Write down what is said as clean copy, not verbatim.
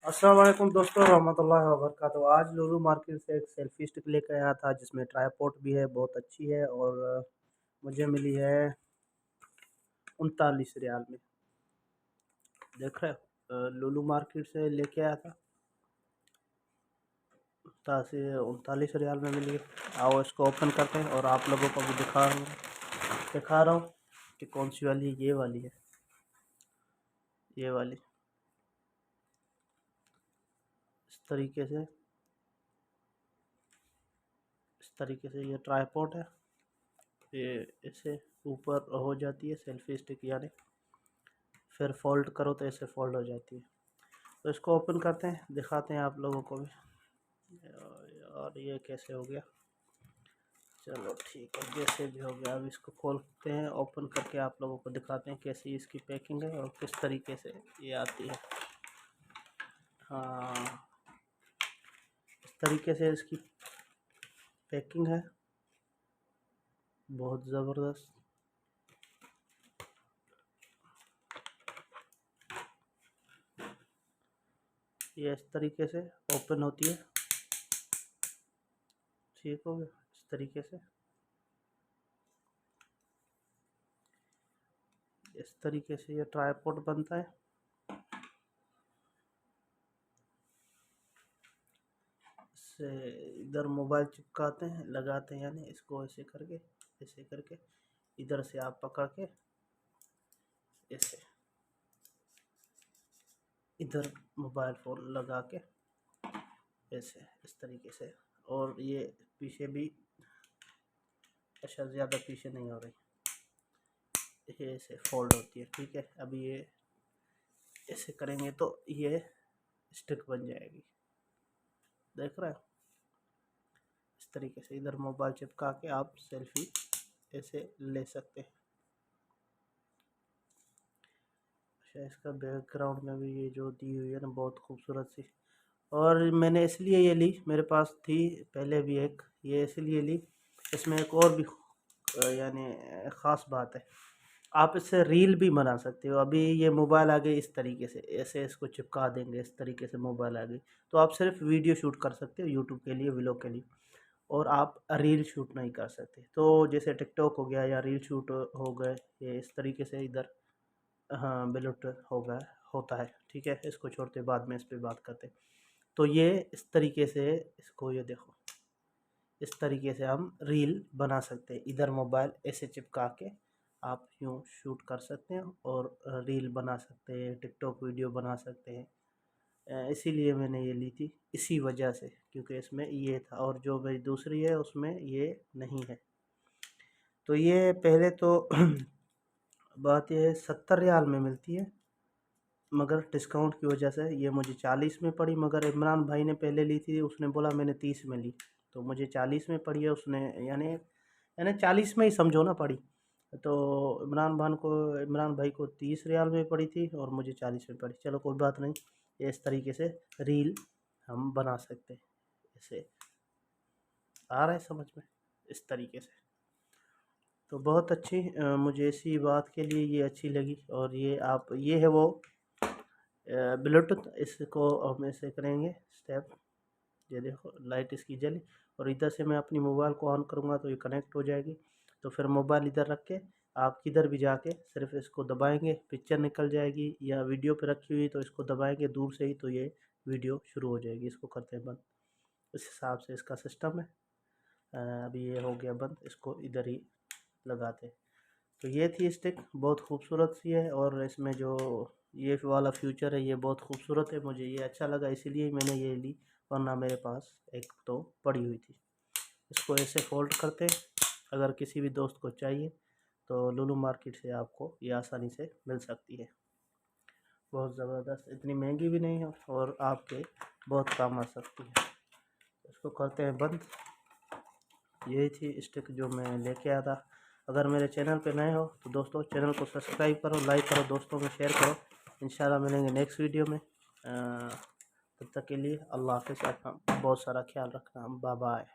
अस्सलाम वालेकुम दोस्तों रहमतुल्लाहि व बरकातहू। आज लुलु मार्केट से एक सेल्फी स्टिक लेकर आया था जिसमें ट्राईपॉड भी है, बहुत अच्छी है और मुझे मिली है 39 रियाल में। देख रहे हो, लुलु मार्केट से लेके आया था 39 रियाल में मिली है। आओ इसको ओपन करते हैं और आप लोगों को भी दिखा रहा हूँ कि कौन सी वाली है। ये वाली है, ये वाली। इस तरीके से ये ट्राईपॉड है। ये इसे ऊपर हो जाती है सेल्फी स्टिक, यानी फिर फोल्ड करो तो ऐसे फोल्ड हो जाती है। तो इसको ओपन करते हैं, दिखाते हैं आप लोगों को भी। और ये कैसे हो गया, चलो ठीक है, जैसे भी हो गया। अब इसको खोलते हैं, ओपन करके आप लोगों को दिखाते हैं कैसी इसकी पैकिंग है और किस तरीके से ये आती है। हाँ, इस तरीके से इसकी पैकिंग है, बहुत ज़बरदस्त। ये इस तरीके से ओपन होती है, ठीक हो गया। इस तरीके से, इस तरीके से ये ट्राईपॉड बनता है। इससे इधर मोबाइल चिपकाते हैं, लगाते हैं, यानी इसको ऐसे करके इधर से आप पकड़ के ऐसे इधर मोबाइल फ़ोन लगा के ऐसे इस तरीके से। और ये पीछे भी, अच्छा ज़्यादा पीछे नहीं हो रही, ये ऐसे फोल्ड होती है, ठीक है। अभी ये ऐसे करेंगे तो ये स्टिक बन जाएगी, देख रहे हो। इस तरीके से इधर मोबाइल चिपका के आप सेल्फी ऐसे ले सकते हैं। अच्छा, इसका बैकग्राउंड में भी ये जो दी हुई है ना, बहुत खूबसूरत सी। और मैंने इसलिए ये ली, मेरे पास थी पहले भी एक, ये इसलिए ली। इसमें एक और भी यानी ख़ास बात है, आप इससे रील भी बना सकते हो। अभी ये मोबाइल आ गई, इस तरीके से ऐसे इसको चिपका देंगे, इस तरीके से मोबाइल आ गई तो आप सिर्फ वीडियो शूट कर सकते हो यूट्यूब के लिए, व्लॉग के लिए। और आप रील शूट नहीं कर सकते। तो जैसे टिकटॉक हो गया या रील शूट हो गए, ये इस तरीके से इधर, हाँ ब्लूटूथ हो गया, होता है, ठीक है। इसको छोड़ते बाद में इस पर बात करते। तो ये इस तरीके से, इसको ये देखो, इस तरीके से हम रील बना सकते हैं। इधर मोबाइल ऐसे चिपका के आप यूँ शूट कर सकते हैं और रील बना सकते हैं, टिकटॉक वीडियो बना सकते हैं। इसीलिए मैंने ये ली थी, इसी वजह से, क्योंकि इसमें ये था। और जो मेरी दूसरी है उसमें ये नहीं है। तो ये पहले तो बात यह है, 70 रियाल में मिलती है, मगर डिस्काउंट की वजह से ये मुझे 40 में पड़ी। मगर इमरान भाई ने पहले ली थी, उसने बोला मैंने 30 में ली, तो मुझे 40 में पड़ी है उसने, यानी 40 में ही समझो ना पड़ी। तो इमरान भाई को 30 रियाल में पड़ी थी और मुझे 40 में पड़ी। चलो कोई बात नहीं, ये इस तरीके से रील हम बना सकते हैं। ऐसे आ रहा है समझ में, इस तरीके से। तो बहुत अच्छी, मुझे इसी बात के लिए ये अच्छी लगी। और ये आप, ये है वो ब्लूटूथ। इसको हम ऐसे करेंगे स्टेप, ये देखो लाइट इसकी जली, और इधर से मैं अपनी मोबाइल को ऑन करूँगा तो ये कनेक्ट हो जाएगी। तो फिर मोबाइल इधर रख के आप किधर भी जाके सिर्फ इसको दबाएंगे, पिक्चर निकल जाएगी, या वीडियो पे रखी हुई तो इसको दबाएंगे दूर से ही तो ये वीडियो शुरू हो जाएगी। इसको करते हैं बंद, इस हिसाब से इसका सिस्टम है। अभी ये हो गया बंद, इसको इधर ही लगाते। तो ये थी स्टिक, बहुत खूबसूरत सी है। और इसमें जो ये वाला फ्यूचर है ये बहुत खूबसूरत है, मुझे ये अच्छा लगा, इसीलिए मैंने ये ली, वरना मेरे पास एक तो पड़ी हुई थी। इसको ऐसे फोल्ड करते, अगर किसी भी दोस्त को चाहिए तो लुलु मार्केट से आपको ये आसानी से मिल सकती है। बहुत ज़बरदस्त, इतनी महंगी भी नहीं है और आपके बहुत काम आ सकती है। इसको करते हैं बंद। यही थी स्टिक जो मैं लेके आया था। अगर मेरे चैनल पे नए हो तो दोस्तों चैनल को सब्सक्राइब करो, लाइक करो, दोस्तों में शेयर करो। इंशाल्लाह मिलेंगे नेक्स्ट वीडियो में। तब तक के लिए अल्लाह हाफ़िज़। अपना बहुत सारा ख्याल रखना, बाय बाय।